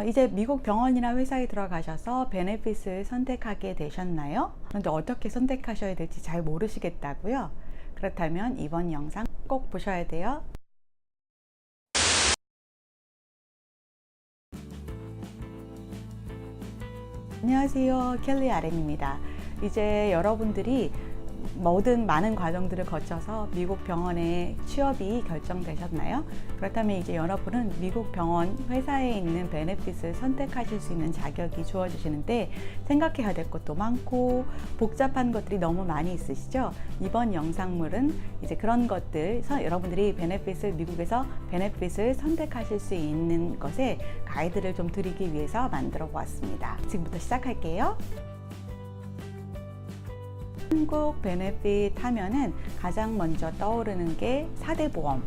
이제 미국 병원이나 회사에 들어가셔서 베네핏을 선택하게 되셨나요? 그런데 어떻게 선택하셔야 될지 잘 모르시겠다고요? 그렇다면 이번 영상 꼭 보셔야 돼요. 안녕하세요, 켈리 RM입니다. 이제 여러분들이 모든 많은 과정들을 거쳐서 미국 병원에 취업이 결정되셨나요? 그렇다면 이제 여러분은 미국 병원 회사에 있는 베네핏을 선택하실 수 있는 자격이 주어지시는데, 생각해야 될 것도 많고 복잡한 것들이 너무 많이 있으시죠? 이번 영상물은 이제 그런 것들, 여러분들이 미국에서 베네핏을 선택하실 수 있는 것에 가이드를 좀 드리기 위해서 만들어 보았습니다. 지금부터 시작할게요. 한국 베네핏 하면은 가장 먼저 떠오르는 게 4대 보험.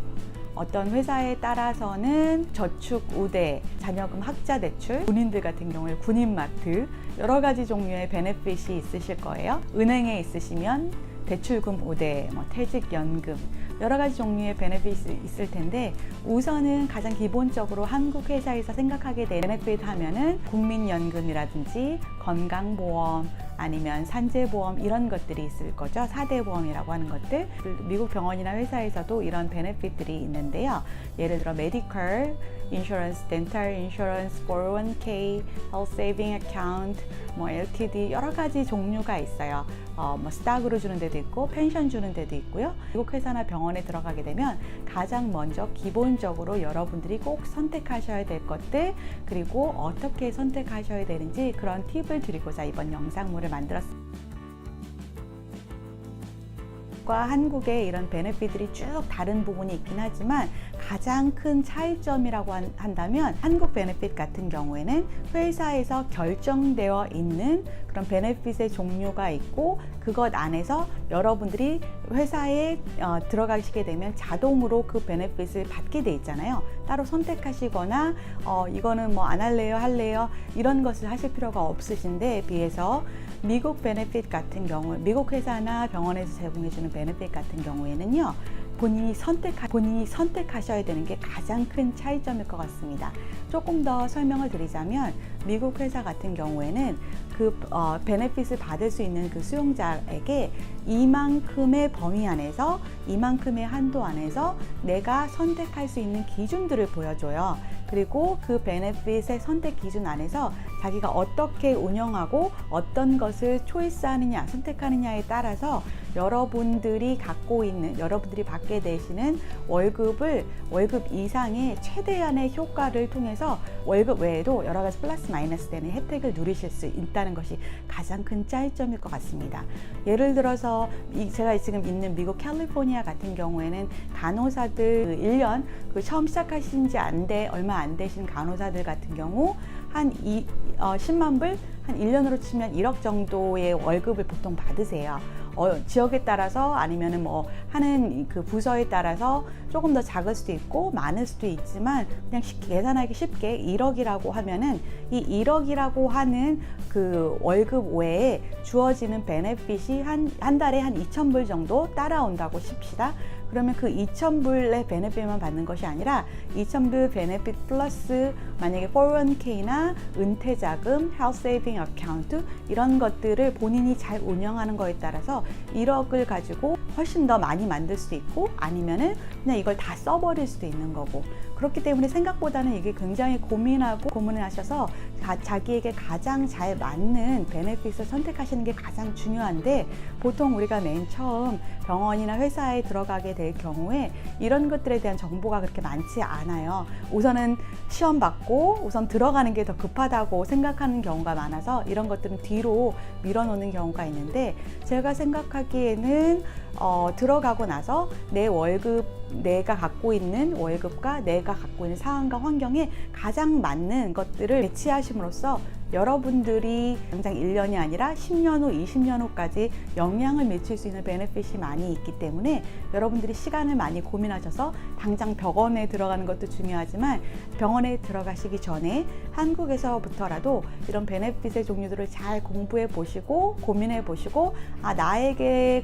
어떤 회사에 따라서는 저축 우대, 자녀금 학자 대출, 군인들 같은 경우에 군인마트, 여러 가지 종류의 베네핏이 있으실 거예요. 은행에 있으시면 대출금 우대, 퇴직연금, 여러 가지 종류의 베네핏이 있을 텐데, 우선은 가장 기본적으로 한국 회사에서 생각하게 되는 베네핏 하면은 국민연금이라든지 건강보험, 아니면 산재보험, 이런 것들이 있을 거죠. 4대 보험이라고 하는 것들. 미국 병원이나 회사에서도 이런 베네핏들이 있는데요. 예를 들어 메디컬 인슈런스, 덴탈 인슈런스, 401k, 헬스 세이빙 어카운트, LTD, 여러 가지 종류가 있어요. 스탁으로 주는 데도 있고 펜션 주는 데도 있고요. 미국 회사나 병원에 들어가게 되면 가장 먼저 기본적으로 여러분들이 꼭 선택하셔야 될 것들, 그리고 어떻게 선택하셔야 되는지 그런 팁을 드리고자 이번 영상물을 만들었습니다. 한국의 이런 베네핏들이 쭉 다른 부분이 있긴 하지만, 가장 큰 차이점이라고 한다면 한국 베네핏 같은 경우에는 회사에서 결정되어 있는 그런 베네핏의 종류가 있고, 그것 안에서 여러분들이 회사에 들어가시게 되면 자동으로 그 베네핏을 받게 돼 있잖아요. 따로 선택하시거나 이거는 안 할래요, 할래요, 이런 것을 하실 필요가 없으신데, 비해서 미국 베네핏 같은 경우, 미국 회사나 병원에서 제공해주는 베네핏 같은 경우에는요, 본인이 선택하셔야 되는 게 가장 큰 차이점일 것 같습니다. 조금 더 설명을 드리자면, 미국 회사 같은 경우에는 그 베네핏을 받을 수 있는 그 수용자에게 이만큼의 범위 안에서, 이만큼의 한도 안에서 내가 선택할 수 있는 기준들을 보여줘요. 그리고 그 베네핏의 선택 기준 안에서 자기가 어떻게 운영하고 어떤 것을 초이스하느냐, 선택하느냐에 따라서 여러분들이 받게 되시는 월급 이상의 최대한의 효과를 통해서 월급 외에도 여러 가지 플러스 마이너스 되는 혜택을 누리실 수 있다는 것이 가장 큰 차이점일 것 같습니다. 예를 들어서 제가 지금 있는 미국 캘리포니아 같은 경우에는 간호사들 1년 처음 시작하신 지 얼마 안 되신 간호사들 같은 경우 한 10만 불, 한 1년으로 치면 1억 정도의 월급을 보통 받으세요. 지역에 따라서 아니면은 하는 그 부서에 따라서 조금 더 작을 수도 있고 많을 수도 있지만, 그냥 계산하기 쉽게 1억이라고 하면은 이 1억이라고 하는 그 월급 외에 주어지는 베네핏이 한 달에 한 2,000불 정도 따라온다고 칩시다. 그러면 그 2,000불의 베네핏만 받는 것이 아니라 2,000불 베네핏 플러스 만약에 401k나 은퇴자금, 헬스 세이빙 어카운트, 이런 것들을 본인이 잘 운영하는 거에 따라서 1억을 가지고 훨씬 더 많이 만들 수도 있고, 아니면은 그냥 이걸 다 써버릴 수도 있는 거고. 그렇기 때문에 생각보다는 이게 굉장히 고민을 하셔서 자기에게 가장 잘 맞는 베네핏을 선택하시는 게 가장 중요한데, 보통 우리가 맨 처음 병원이나 회사에 들어가게 될 경우에 이런 것들에 대한 정보가 그렇게 많지 않아요. 우선은 시험 받고 우선 들어가는 게 더 급하다고 생각하는 경우가 많아서 이런 것들은 뒤로 밀어놓는 경우가 있는데, 제가 생각하기에는 들어가고 나서 내가 갖고 있는 월급과 내가 갖고 있는 상황과 환경에 가장 맞는 것들을 배치하심으로써 여러분들이 당장 1년이 아니라 10년 후, 20년 후까지 영향을 미칠 수 있는 베네핏이 많이 있기 때문에, 여러분들이 시간을 많이 고민하셔서 당장 병원에 들어가는 것도 중요하지만, 병원에 들어가시기 전에 한국에서부터라도 이런 베네핏의 종류들을 잘 공부해 보시고 고민해 보시고, 나에게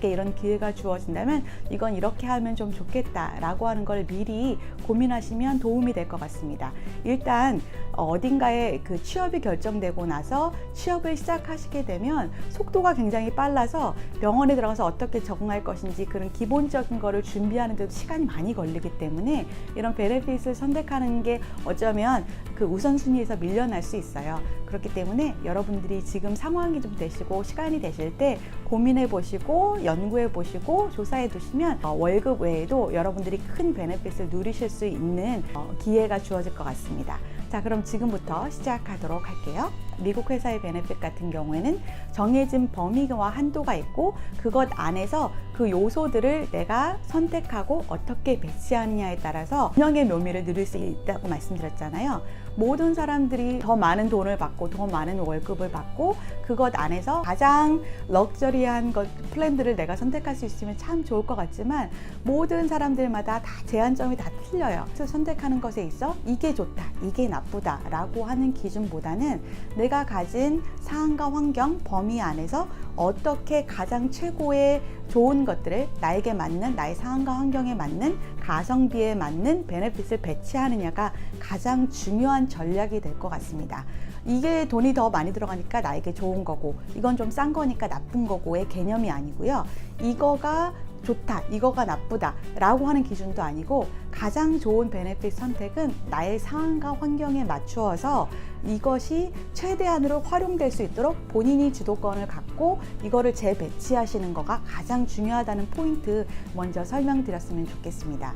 이런 기회가 주어진다면 이건 이렇게 하면 좀 좋겠다 라고 하는 걸 미리 고민하시면 도움이 될 것 같습니다. 일단 어딘가에 그 취업이 결정되고 나서 취업을 시작하시게 되면 속도가 굉장히 빨라서 병원에 들어가서 어떻게 적응할 것인지 그런 기본적인 거를 준비하는 데도 시간이 많이 걸리기 때문에 이런 베네핏을 선택하는 게 어쩌면 그 우선순위에서 밀려날 수 있어요. 그렇기 때문에 여러분들이 지금 상황이 좀 되시고 시간이 되실 때 고민해 보시고 연구해 보시고 조사해 두시면 월급 외에도 여러분들이 큰 베네핏을 누리실 수 있는 기회가 주어질 것 같습니다. 자, 그럼 지금부터 시작하도록 할게요. 미국 회사의 베네핏 같은 경우에는 정해진 범위와 한도가 있고 그것 안에서 그 요소들을 내가 선택하고 어떻게 배치하느냐에 따라서 운영의 묘미를 누릴 수 있다고 말씀드렸잖아요. 모든 사람들이 더 많은 돈을 받고 더 많은 월급을 받고 그것 안에서 가장 럭셔리한 플랜들을 내가 선택할 수 있으면 참 좋을 것 같지만 모든 사람들마다 다 제한점이 다 틀려요. 그래서 선택하는 것에 있어 이게 좋다, 이게 나쁘다 라고 하는 기준보다는 내가 가진 상황과 환경, 범위 안에서 어떻게 가장 최고의 좋은 것들을 나에게 맞는, 나의 상황과 환경에 맞는, 가성비에 맞는 베네핏을 배치하느냐가 가장 중요한 전략이 될 것 같습니다. 이게 돈이 더 많이 들어가니까 나에게 좋은 거고 이건 좀 싼 거니까 나쁜 거고의 개념이 아니고요. 이거가 좋다, 이거가 나쁘다 라고 하는 기준도 아니고 가장 좋은 베네핏 선택은 나의 상황과 환경에 맞추어서 이것이 최대한으로 활용될 수 있도록 본인이 주도권을 갖고 이거를 재배치하시는 거가 가장 중요하다는 포인트 먼저 설명드렸으면 좋겠습니다.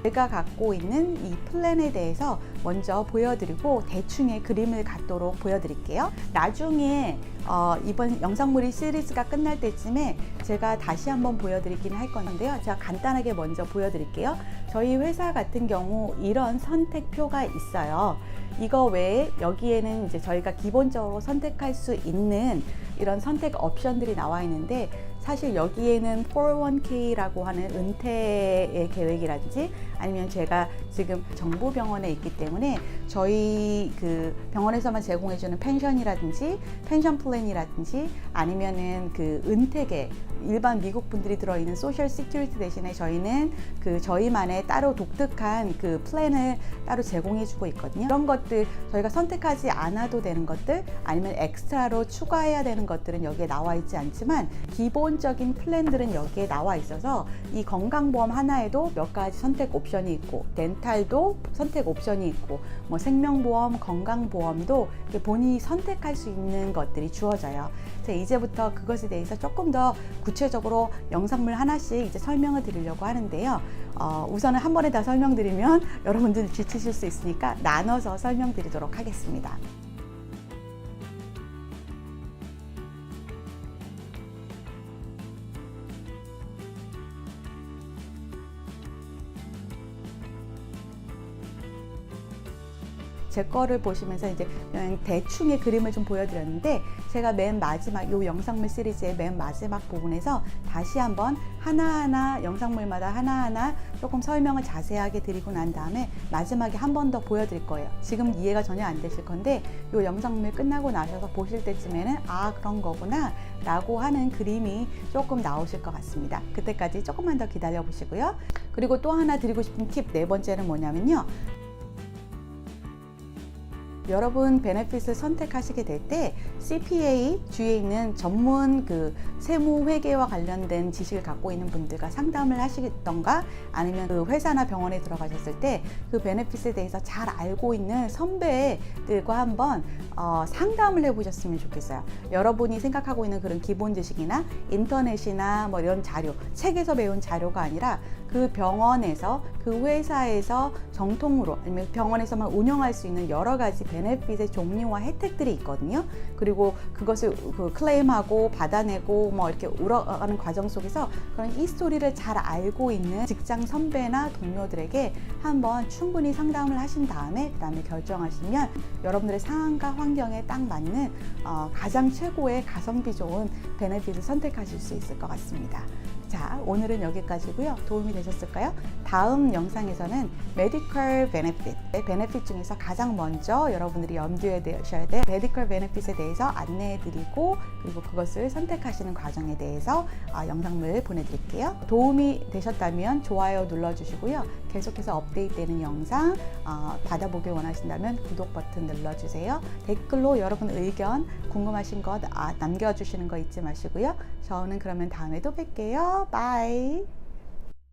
제가 갖고 있는 이 플랜에 대해서 먼저 보여드리고 대충의 그림을 갖도록 보여드릴게요. 나중에 이번 영상물이 시리즈가 끝날 때쯤에 제가 다시 한번 보여드리긴 할 건데요. 제가 간단하게 먼저 보여드릴게요. 저희 회사 같은 경우 이런 선택표가 있어요. 이거 외에 여기에는 이제 저희가 기본적으로 선택할 수 있는 이런 선택 옵션들이 나와 있는데 사실 여기에는 401k라고 하는 은퇴의 계획이라든지 아니면 제가 지금 정부 병원에 있기 때문에 저희 그 병원에서만 제공해주는 펜션이라든지 펜션 플랜이라든지 아니면은 그 은퇴계 일반 미국 분들이 들어있는 소셜 시큐리티 대신에 저희는 그 저희만의 따로 독특한 그 플랜을 따로 제공해주고 있거든요. 이런 것들 저희가 선택하지 않아도 되는 것들 아니면 엑스트라로 추가해야 되는 것들은 여기에 나와 있지 않지만 기본적인 플랜들은 여기에 나와 있어서 이 건강보험 하나에도 몇 가지 선택 옵션이 있고 덴탈도 선택 옵션이 있고 뭐 생명보험, 건강보험도 이렇게 본인이 선택할 수 있는 것들이 주어져요. 이제부터 그것에 대해서 조금 더 구체적으로 영상물 하나씩 이제 설명을 드리려고 하는데요. 우선은 한 번에 다 설명드리면 여러분들 지치실 수 있으니까 나눠서 설명드리도록 하겠습니다. 제 거를 보시면서 이제 대충의 그림을 좀 보여드렸는데 제가 맨 마지막 이 영상물 시리즈의 맨 마지막 부분에서 다시 한번 하나하나 영상물마다 하나하나 조금 설명을 자세하게 드리고 난 다음에 마지막에 한 번 더 보여드릴 거예요. 지금 이해가 전혀 안 되실 건데 이 영상물 끝나고 나셔서 보실 때쯤에는 아 그런 거구나 라고 하는 그림이 조금 나오실 것 같습니다. 그때까지 조금만 더 기다려 보시고요. 그리고 또 하나 드리고 싶은 팁 네 번째는 뭐냐면요. 여러분 베네핏을 선택하시게 될 때 CPA 주위에 있는 전문 그 세무 회계와 관련된 지식을 갖고 있는 분들과 상담을 하시던가 아니면 그 회사나 병원에 들어가셨을 때 그 베네핏에 대해서 잘 알고 있는 선배들과 한번 상담을 해보셨으면 좋겠어요. 여러분이 생각하고 있는 그런 기본 지식이나 인터넷이나 뭐 이런 자료, 책에서 배운 자료가 아니라 그 병원에서 그 회사에서 정통으로 아니면 병원에서만 운영할 수 있는 여러 가지 베네핏의 종류와 혜택들이 있거든요. 그리고 그것을 클레임하고 받아내고 뭐 이렇게 울어가는 과정 속에서 그런 이 스토리를 잘 알고 있는 직장 선배나 동료들에게 한번 충분히 상담을 하신 다음에 그다음에 결정하시면 여러분들의 상황과 환경에 딱 맞는 가장 최고의 가성비 좋은 베네핏을 선택하실 수 있을 것 같습니다. 자, 오늘은 여기까지고요. 도움이 되셨을까요? 다음 영상에서는 메디컬 베네핏 중에서 가장 먼저 여러분들이 염두에 두셔야 될 메디컬 베네핏에 대해서 안내해드리고 그리고 그것을 선택하시는 과정에 대해서 영상을 보내드릴게요. 도움이 되셨다면 좋아요 눌러주시고요. 계속해서 업데이트되는 영상 받아보길 원하신다면 구독 버튼 눌러주세요. 댓글로 여러분 의견 궁금하신 것 남겨주시는 거 잊지 마시고요. 저는 그러면 다음에 또 뵐게요. 바이.